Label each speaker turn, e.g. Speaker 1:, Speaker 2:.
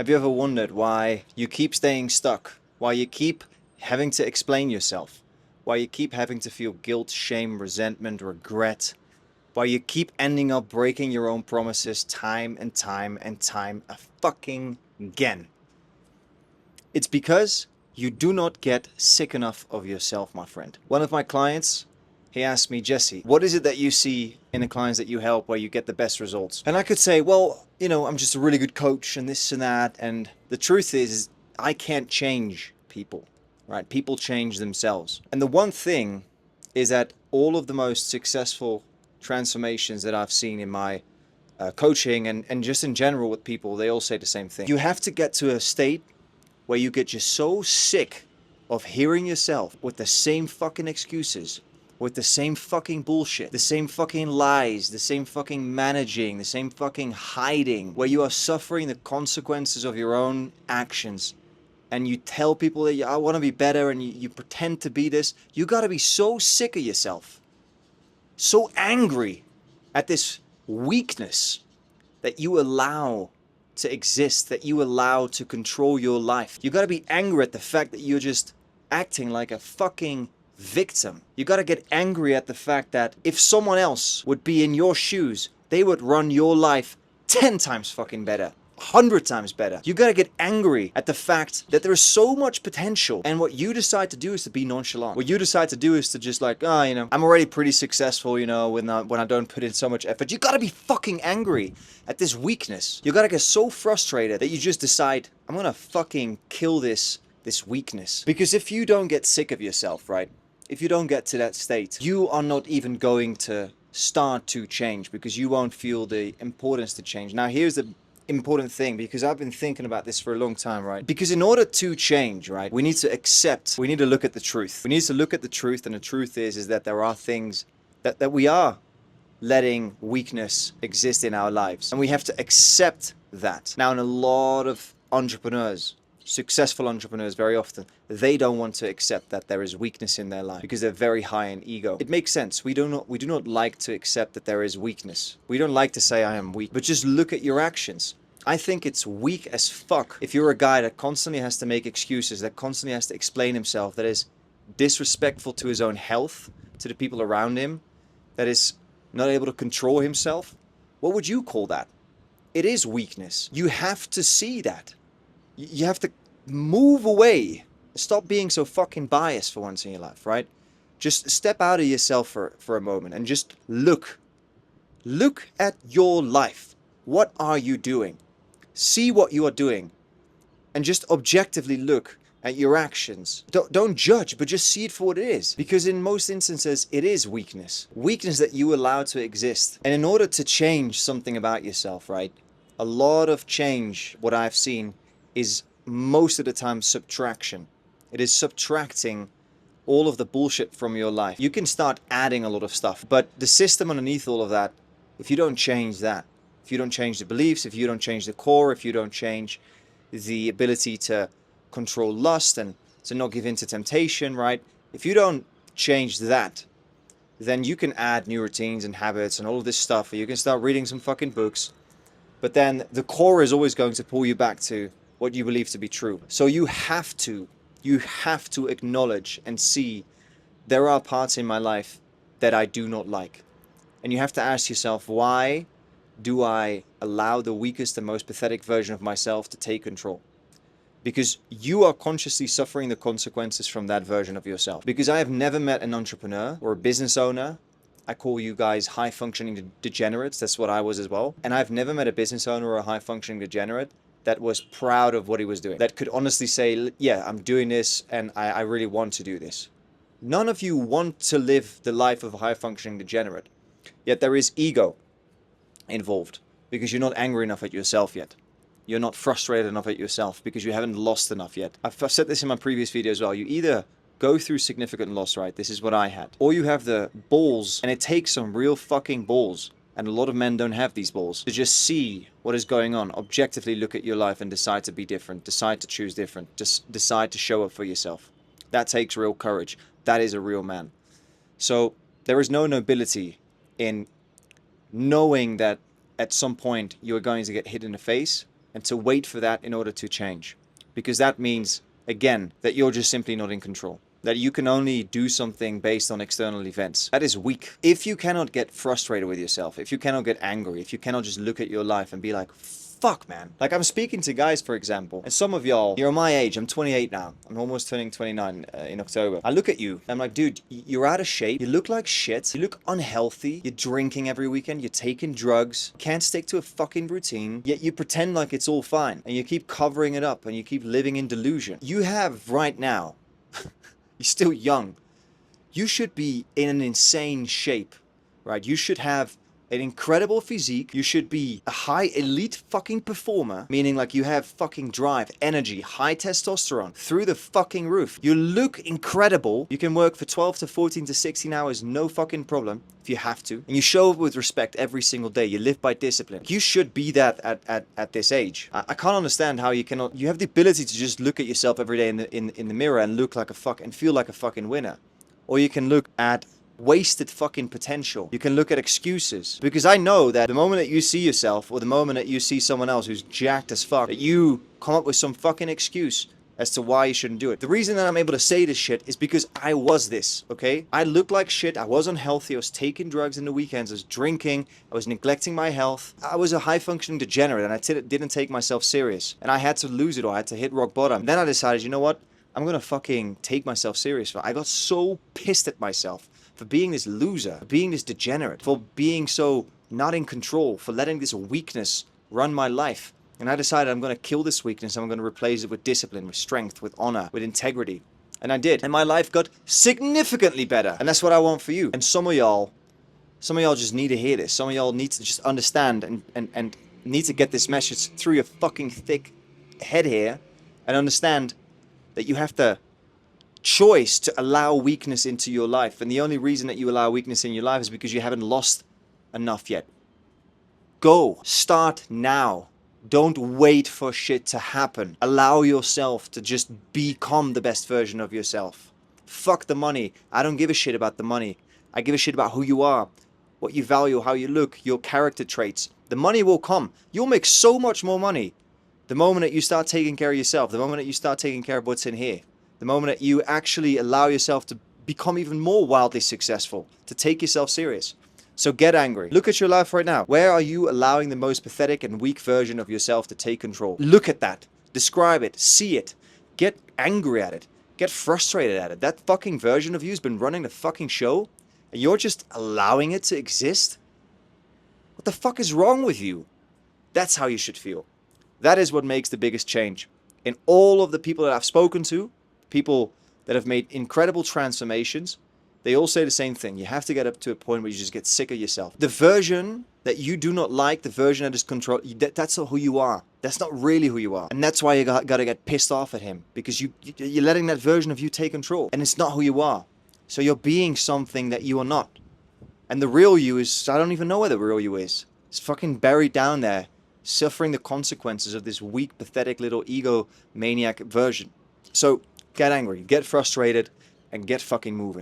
Speaker 1: Have you ever wondered why you keep staying stuck? Why you keep having to explain yourself? Why you keep having to feel guilt, shame, resentment, regret? Why you keep ending up breaking your own promises time and time and time a fucking again? It's because you do not get sick enough of yourself, my friend. One of my clients, he asked me, Jesse, what is it that you see in the clients that you help where you get the best results? And I could say, well, I'm just a really good coach and this and that. And the truth is I can't change people, right? People change themselves. And the one thing is that all of the most successful transformations that I've seen in my coaching and just in general with people, they all say the same thing. You have to get to a state where you get just so sick of hearing yourself with the same fucking excuses, with the same fucking bullshit, the same fucking lies, the same fucking managing, the same fucking hiding, where you are suffering the consequences of your own actions. And you tell people that I want to be better and you pretend to be this. You got to be so sick of yourself, so angry at this weakness that you allow to exist, that you allow to control your life. You gotta be angry at the fact that you're just acting like a fucking victim. You gotta get angry at the fact that if someone else would be in your shoes, they would run your life 10 times fucking better. 100 times better. You gotta get angry at the fact that there is so much potential, and what you decide to do is to be nonchalant. What you decide to do is to just like, I'm already pretty successful, when I don't put in so much effort. You gotta be fucking angry at this weakness. You gotta get so frustrated that you just decide, I'm gonna fucking kill this weakness. Because if you don't get sick of yourself, right? If you don't get to that state, you are not even going to start to change because you won't feel the importance to change. Now here's the important thing, because I've been thinking about this for a long time, right? Because in order to change, right, we need to look at the truth. We need to look at the truth, and the truth is that there are things that we are letting weakness exist in our lives, and we have to accept that. Now, in a lot of entrepreneurs, successful entrepreneurs, very often they don't want to accept that there is weakness in their life because they're very high in ego. It makes sense. We do not like to accept that there is weakness. We don't like to say I am weak, but just look at your actions. I think it's weak as fuck if you're a guy that constantly has to make excuses, that constantly has to explain himself, that is disrespectful to his own health, to the people around him, that is not able to control himself. What would you call that? It is weakness. You have to see that. You have to move away. Stop being so fucking biased for once in your life, right? Just step out of yourself for a moment and just look. Look at your life. What are you doing? See what you are doing and just objectively look at your actions. Don't judge, but just see it for what it is. Because in most instances, it is weakness. Weakness that you allow to exist. And in order to change something about yourself, right? A lot of change, what I've seen, is most of the time subtraction. It is subtracting all of the bullshit from your life. You can start adding a lot of stuff, but the system underneath all of that, if you don't change that, if you don't change the beliefs, if you don't change the core, if you don't change the ability to control lust and to not give in to temptation, right? If you don't change that, then you can add new routines and habits and all of this stuff. You can start reading some fucking books, but then the core is always going to pull you back to what you believe to be true. So you have to acknowledge and see there are parts in my life that I do not like. And you have to ask yourself, why do I allow the weakest and most pathetic version of myself to take control? Because you are consciously suffering the consequences from that version of yourself. Because I have never met an entrepreneur or a business owner. I call you guys high-functioning degenerates. That's what I was as well. And I've never met a business owner or a high-functioning degenerate that was proud of what he was doing, that could honestly say, yeah, I'm doing this and I really want to do this. None of you want to live the life of a high-functioning degenerate. Yet there is ego involved because you're not angry enough at yourself yet. You're not frustrated enough at yourself because you haven't lost enough yet. I've said this in my previous video as well. You either go through significant loss, right? This is what I had. Or you have the balls, and it takes some real fucking balls, and a lot of men don't have these balls, to just see what is going on, objectively look at your life and decide to be different, decide to choose different, just decide to show up for yourself. That takes real courage. That is a real man. So there is no nobility in knowing that at some point you're going to get hit in the face and to wait for that in order to change. Because that means, again, that you're just simply not in control. That you can only do something based on external events. That is weak. If you cannot get frustrated with yourself, if you cannot get angry, if you cannot just look at your life and be like, fuck, man. Like, I'm speaking to guys, for example, and some of y'all, you're my age. I'm 28 now. I'm almost turning 29 in October. I look at you, I'm like, dude, you're out of shape. You look like shit. You look unhealthy. You're drinking every weekend. You're taking drugs. Can't stick to a fucking routine. Yet you pretend like it's all fine. And you keep covering it up and you keep living in delusion. You have right now, you're still young. You should be in an insane shape, right? You should have an incredible physique. You should be a high elite fucking performer, meaning like you have fucking drive, energy, high testosterone through the fucking roof. You look incredible. You can work for 12 to 14 to 16 hours, no fucking problem, if you have to. And you show up with respect every single day. You live by discipline. You should be that at this age. I can't understand how you cannot. You have the ability to just look at yourself every day in the mirror and look like a fuck and feel like a fucking winner. Or you can look at wasted fucking potential. You can look at excuses. Because I know that the moment that you see yourself or the moment that you see someone else who's jacked as fuck, that you come up with some fucking excuse as to why you shouldn't do it. The reason that I'm able to say this shit is because I was this, okay? I looked like shit. I was unhealthy. I was taking drugs in the weekends. I was drinking. I was neglecting my health. I was a high-functioning degenerate and I didn't take myself serious. And I had to lose it or I had to hit rock bottom. Then I decided, you know what? I'm gonna fucking take myself serious. I got so pissed at myself for being this loser, for being this degenerate, for being so not in control, for letting this weakness run my life. And I decided I'm going to kill this weakness. I'm going to replace it with discipline, with strength, with honor, with integrity. And I did. And my life got significantly better. And that's what I want for you. And some of y'all just need to hear this. Some of y'all need to just understand and need to get this message through your fucking thick head here and understand that you have the choice to allow weakness into your life. And the only reason that you allow weakness in your life is because you haven't lost enough yet. Go. Start now. Don't wait for shit to happen. Allow yourself to just become the best version of yourself. Fuck the money. I don't give a shit about the money. I give a shit about who you are, what you value, how you look, your character traits. The money will come. You'll make so much more money the moment that you start taking care of yourself, the moment that you start taking care of what's in here. The moment that you actually allow yourself to become even more wildly successful, to take yourself serious. So get angry. Look at your life right now. Where are you allowing the most pathetic and weak version of yourself to take control? Look at that. Describe it. See it. Get angry at it. Get frustrated at it. That fucking version of you has been running the fucking show, and you're just allowing it to exist? What the fuck is wrong with you? That's how you should feel. That is what makes the biggest change. In all of the people that I've spoken to, people that have made incredible transformations, they all say the same thing. You have to get up to a point where you just get sick of yourself. The version that you do not like, the version that is controlled, that's not who you are. That's not really who you are. And that's why you got to get pissed off at him. Because you're letting that version of you take control. And it's not who you are. So you're being something that you are not. And the real you is, I don't even know where the real you is. It's fucking buried down there, suffering the consequences of this weak, pathetic little egomaniac version. So get angry, get frustrated, and get fucking moving.